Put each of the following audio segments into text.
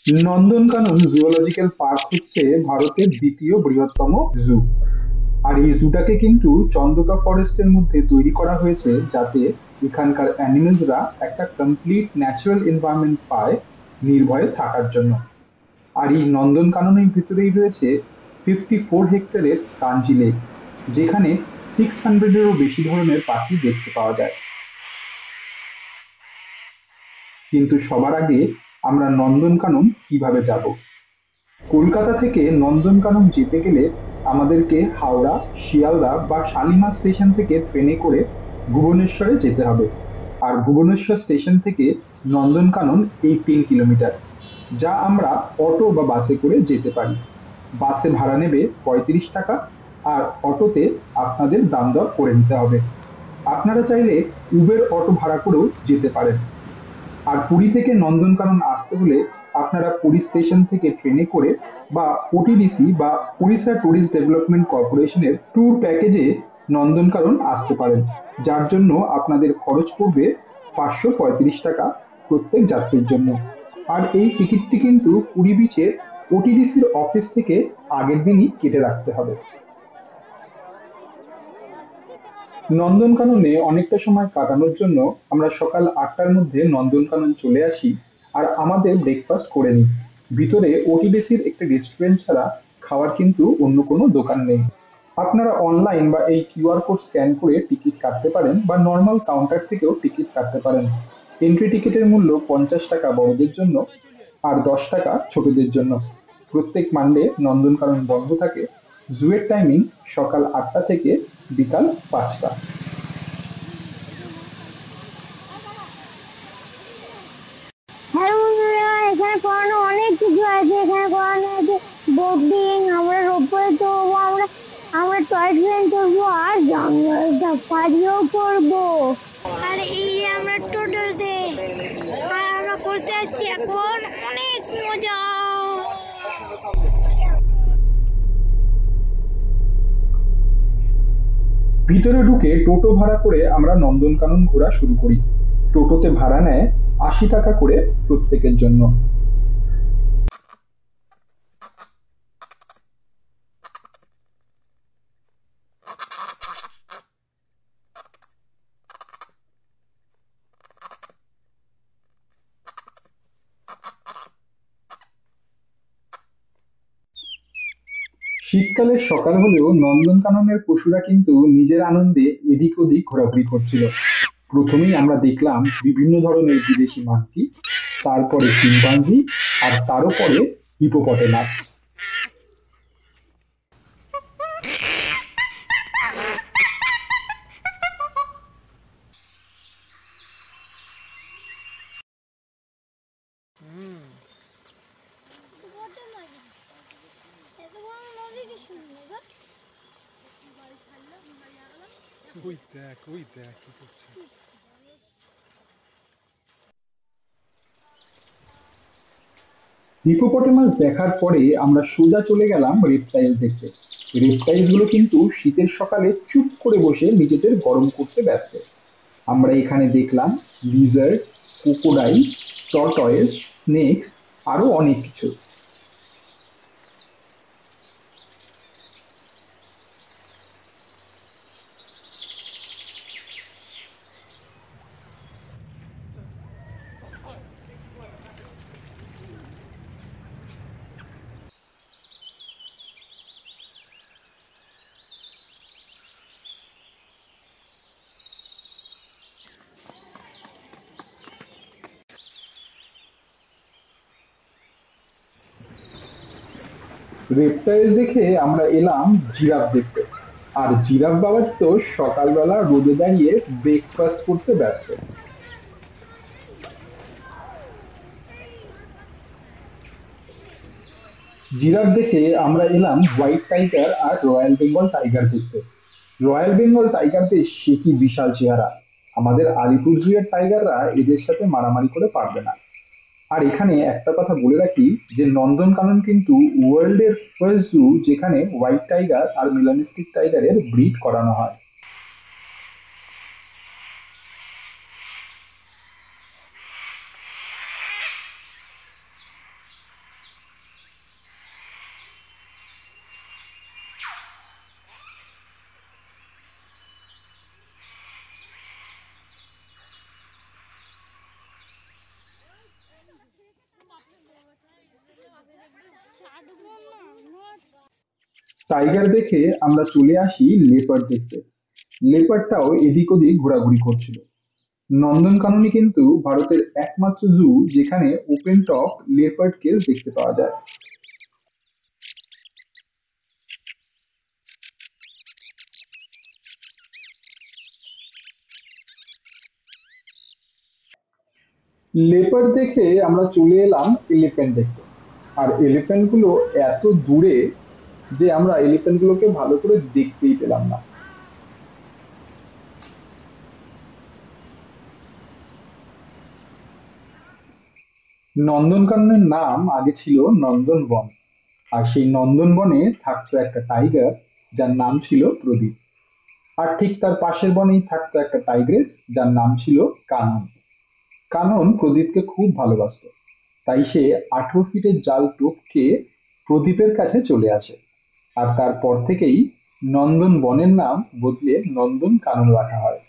Nandankanan zoological park হচ্ছে ভারতের দ্বিতীয় বৃহত্তম জু। আর এই জুটাকে কিন্তু চন্দ্রকা ফরেস্টের মধ্যে তৈরি করা হয়েছে যাতে এখানকার অ্যানিমেলসরা একটা কমপ্লিট ন্যাচারাল এনভায়রনমেন্ট পায় নির্ভয়ে থাকার জন্য। আর এই নন্দনকাননের ভিতরেই রয়েছে 54 হেক্টরের কাঞ্জি লেক, যেখানে 600-এরও বেশি ধরনের পাখি দেখতে পাওয়া যায়। কিন্তু সবার আগে আমরা নন্দনকানন কিভাবে যাব? কলকাতা থেকে নন্দনকানন যেতে গেলে আমাদেরকে হাওড়া, শিয়ালদা বা শালিমার স্টেশন থেকে ট্রেনে করে ভুবনেশ্বরে যেতে হবে। আর ভুবনেশ্বর স্টেশন থেকে নন্দনকানন 18 কিলোমিটার, যা আমরা অটো বা বাসে করে যেতে পারি। বাসে ভাড়া নেবে 35 টাকা, আর অটোতে আপনাদের দাম দর করে নিতে হবে। আপনারা চাইলে উবের অটো ভাড়া করেও যেতে পারেন। আর পুরী থেকে নন্দনকানন আসতে হলে আপনারা পুরী স্টেশন থেকে ট্রেনে করে বা ওটিডিসি বা উড়িষ্যা ট্যুরিস্ট ডেভেলপমেন্ট কর্পোরেশনের ট্যুর প্যাকেজে নন্দনকানন আসতে পারেন, যার জন্য আপনাদের খরচ পড়বে 535 টাকা প্রত্যেক যাত্রীর জন্য। আর এই টিকিটটি কিন্তু পুরী বিচের ওটিডিসির অফিস থেকে আগের দিনই কেটে রাখতে হবে। নন্দনকাননে অনেকটা সময় কাটানোর জন্য আমরা সকাল 8টার মধ্যে নন্দনকানন চলে আসি আর আমাদের ব্রেকফাস্ট করে নিই। ভিতরে ওটিডিসির একটি রেস্টুরেন্ট ছাড়া খাওয়ার কিন্তু অন্য কোনো দোকান নেই। আপনারা অনলাইন বা এই কিউআর কোড স্ক্যান করে টিকিট কাটতে পারেন বা নর্মাল কাউন্টার থেকেও টিকিট কাটতে পারেন। এন্ট্রি টিকিটের মূল্য 50 টাকা বড়দের জন্য আর 10 টাকা ছোটদের জন্য। প্রত্যেক মানডে নন্দনকানন বন্ধ থাকে। জুয়ের টাইমিং সকাল 8টা থেকে বিকাল 5টা। হ্যালো বন্ধুরা, এখানে করানো অনেক কিছু আছে। এখানে করানো আছে বোটিং, আমরা রোপওয়ে চড়বো, আমরা টয় ট্রেন চড়বো, আর জঙ্গল সাফারিও করবো। আর এই যে আমরা টোটোতে, আর আমরা করতে যাচ্ছি এখন অনেক মজা। ভিতরে ঢুকে টোটো ভাড়া করে আমরা নন্দনকানন ঘোরা শুরু করি। টোটোতে ভাড়া নেয় 80 টাকা করে প্রত্যেকের জন্য। শীতকালের সকাল হলেও নন্দনকাননের পশুরা কিন্তু নিজের আনন্দে এদিক ওদিক ঘোরাঘুরি করছিল। প্রথমেই আমরা দেখলাম বিভিন্ন ধরনের বিদেশি মাঙ্কি, তারপরে শিম্পাঞ্জি, আর তারও পরে হিপোপটেমাস। ওই দেখ ওই দেখ কি করছে। হিপোপটেমাস দেখার পরে আমরা সোজা চলে গেলাম রেপটাইল দেখতে। রেপটাইলস গুলো কিন্তু শীতের সকালে চুপ করে বসে নিজেদের গরম করতে ব্যস্ত। আমরা এখানে দেখলাম লিজার্ড, ক্রোকোডাইল, টর্টয়েস, স্নেকস, আরো অনেক কিছু। রেপটাইল দেখে আমরা এলাম জিরাফ দেখতে। আর জিরাফ বাবা তো সকালবেলা রোদে দাঁড়িয়ে ব্রেকফাস্ট করতে ব্যস্ত। জিরাফ দেখে আমরা এলাম হোয়াইট টাইগার আর রয়্যাল বেঙ্গল টাইগার দেখতে। রয়্যাল বেঙ্গল টাইগারদের সে কি বিশাল চেহারা! আমাদের আলিপুর জুয়ের টাইগাররা এদের সাথে মারামারি করে পারবে না। আর এখানে একটা কথা বলে রাখি যে নন্দনকানন কিন্তু ওয়ার্ল্ডের ফার্স্ট জু যেখানে হোয়াইট টাইগার আর মেলানিস্টিক টাইগারের ব্রিড করানো হয়। টাইগার দেখে আমরা চলে আসি লেপার্ড দেখতে। লেপার্ডটাও এদিক ওদিক ঘোরাঘুরি করছিল। নন্দনকাননই কিন্তু ভারতের একমাত্র জু যেখানে ওপেন টপ লেপার্ড কেস দেখতে পাওয়া যায়। লেপার্ড দেখে আমরা চলে এলাম এলিফ্যান্ট দেখতে। আর এলিফ্যান্ট গুলো এত দূরে যে আমরা এলিফ্যান্ট গুলোকে ভালো করে দেখতেই পেলাম না। নন্দনকাননের নাম আগে ছিল নন্দনবন। আর সেই নন্দনবনে থাকতো একটা টাইগার যার নাম ছিল প্রদীপ। আর ঠিক তার পাশের বনেই থাকতো একটা টাইগ্রেস যার নাম ছিল কানন। কানন প্রদীপকে খুব ভালোবাসতো, তাই সে 18 ফিটের জাল টপকে প্রদীপের কাছে চলে আসে। আর তারপর থেকেই নন্দনবনের নাম বদলে নন্দন কানন রাখা হয়।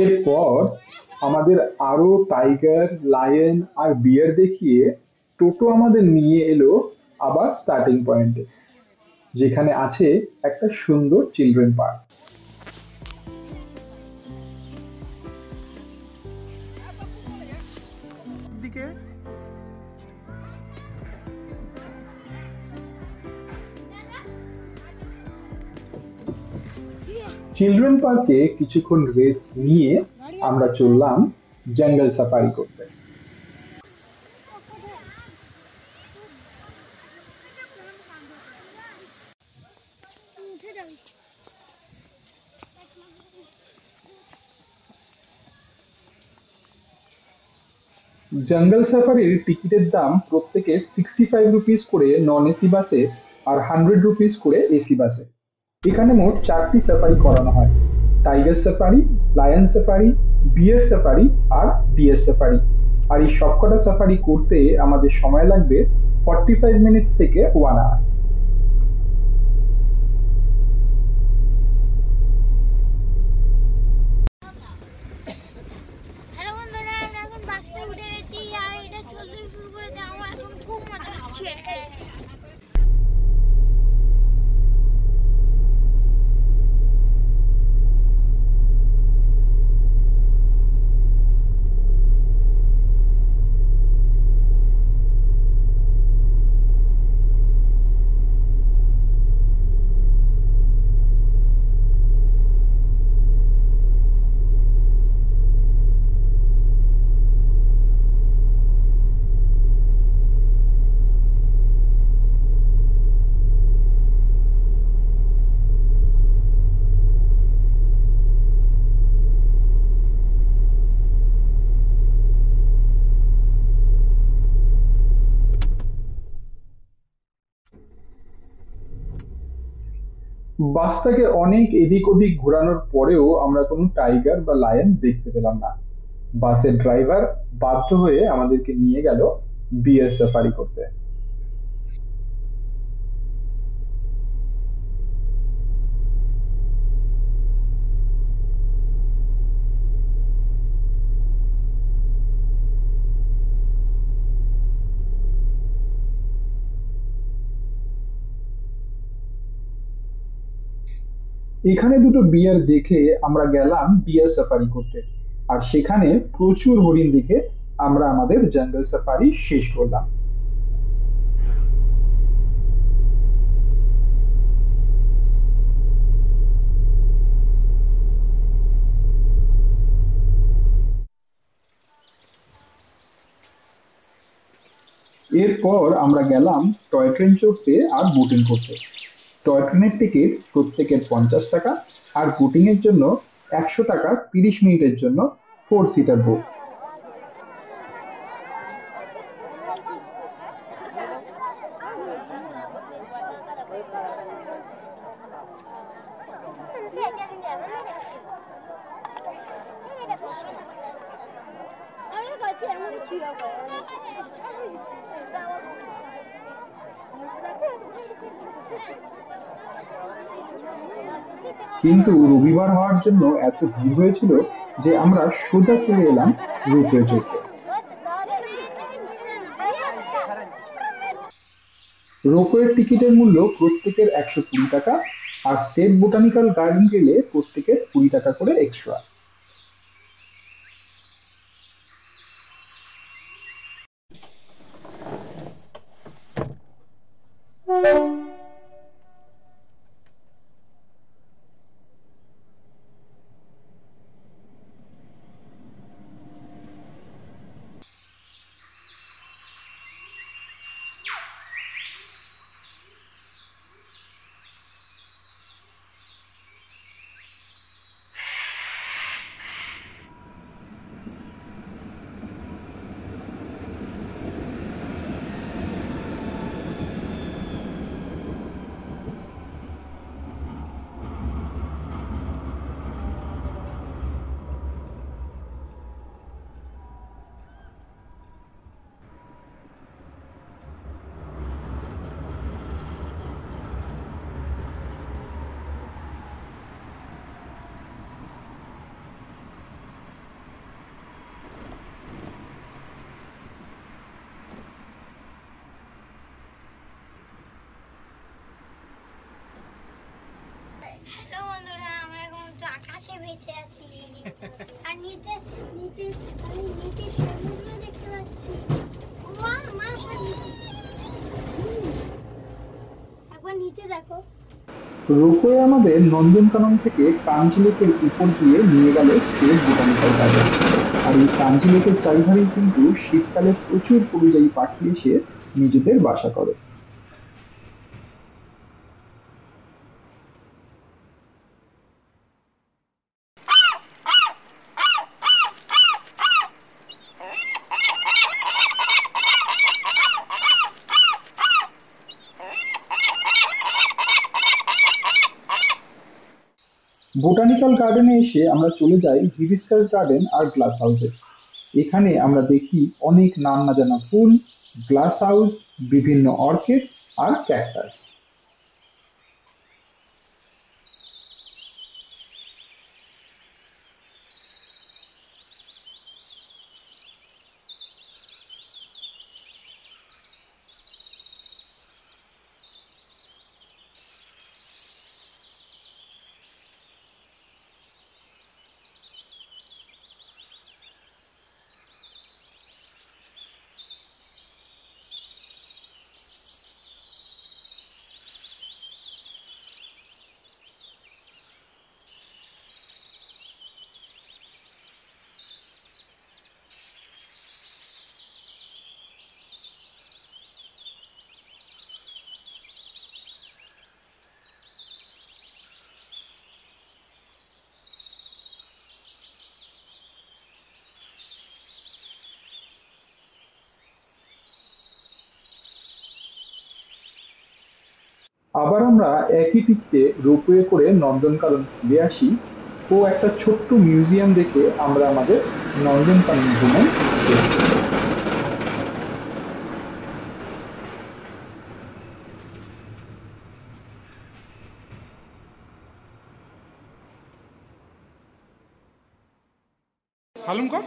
এরপর আমাদের আরো টাইগার, লায়ন আর বিয়ার দেখিয়ে টোটো আমাদের নিয়ে এলো আবার স্টার্টিং পয়েন্টে, যেখানে আছে একটা সুন্দর চিলড্রেন পার্ক। দিকে চিলড্রেন পার্কে কিছুক্ষণ রেস্ট নিয়ে আমরা চললাম জঙ্গল সাফারি করতে। জঙ্গল সাফারির টিকিটের দাম প্রত্যেকে 65 রুপিস করে নন এসি বাসে আর 100 রুপিস করে এসি বাসে। এখানে মোট 4টি সাফারি করানো হয়: টাইগার সাফারি, লায়ন সাফারি, বিয়ার সাফারি আর ডিয়ার সাফারি। আর এই সবকটা সাফারি করতে আমাদের সময় লাগবে 45 মিনিটস থেকে 1 আওয়ার। হ্যালো বন্ধুরা, আমরা এখন বাসে উঠে গেছি আর এটা চলতে শুরু করেছে। আমার এখন খুব মজা হচ্ছে। বাসটাকে অনেক এদিক ওদিক ঘোরানোর পরেও আমরা কোনো টাইগার বা লায়ন দেখতে পেলাম না। বাসের ড্রাইভার বাধ্য হয়ে আমাদেরকে নিয়ে গেল বিয়ার সাফারি করতে। এখানে দুটো বিয়ার দেখে আমরা গেলাম বিয়ার সাফারি করতে। আর সেখানে প্রচুর হরিণ দেখে আমরা আমাদের জঙ্গল সাফারি শেষ করলাম। এরপর আমরা গেলাম টয় ট্রেন চড়তে আর বোটিং করতে। টয় ট্রেনের টিকিট প্রত্যেকের 50 টাকা, আর বোটিং এর জন্য 100 টাকা 30 মিনিটের জন্য 4 সিটার বোট। কিন্তু রবিবার হওয়ার জন্য এত ভিড় হয়েছিল যে আমরা সোজা চলে এলাম রোপওয়ে চড়তে। রোপওয়ের টিকিটের মূল্য প্রত্যেকের 120 টাকা, আর স্টেট বোটানিক্যাল গার্ডেন গেলে প্রত্যেকের 20 টাকা করে এক্সট্রা। হ্যালো বন্ধুরা, আমরা এখন তো আকাশে ভেসে আছি আর নিচে নিচে আমি নিচে সমুদ্র দেখতে পাচ্ছি। ওমা, আমার একবার নিচে দেখো। রোপওয়ে আমাদের নন্দনকানন থেকে কাঞ্চি লেকের উপর দিয়ে নিয়ে গেল স্টেট বোটানিক্যাল গার্ডেন। আর এই কাঞ্চি লেকের চারিধারেই কিন্তু শীতকালে প্রচুর পরিযায়ী পাখি এসে নিজেদের বাসা করে। বোটানিক্যাল গার্ডেনে এসে আমরা চলে যাই হিবিস্কাস গার্ডেন আর গ্লাস হাউসে। এখানে আমরা দেখি অনেক নাম না জানা ফুল, গ্লাস হাউস, বিভিন্ন অর্কিড আর ক্যাকটাস। আবার আমরা একই টিকিটে রোপওয়ে করে নন্দনকানন ফিরে আসি ও একটা ছোট্ট মিউজিয়াম দেখে আমরা আমাদের নন্দনকানন ভ্রমণ শেষ করি। হালুম কর।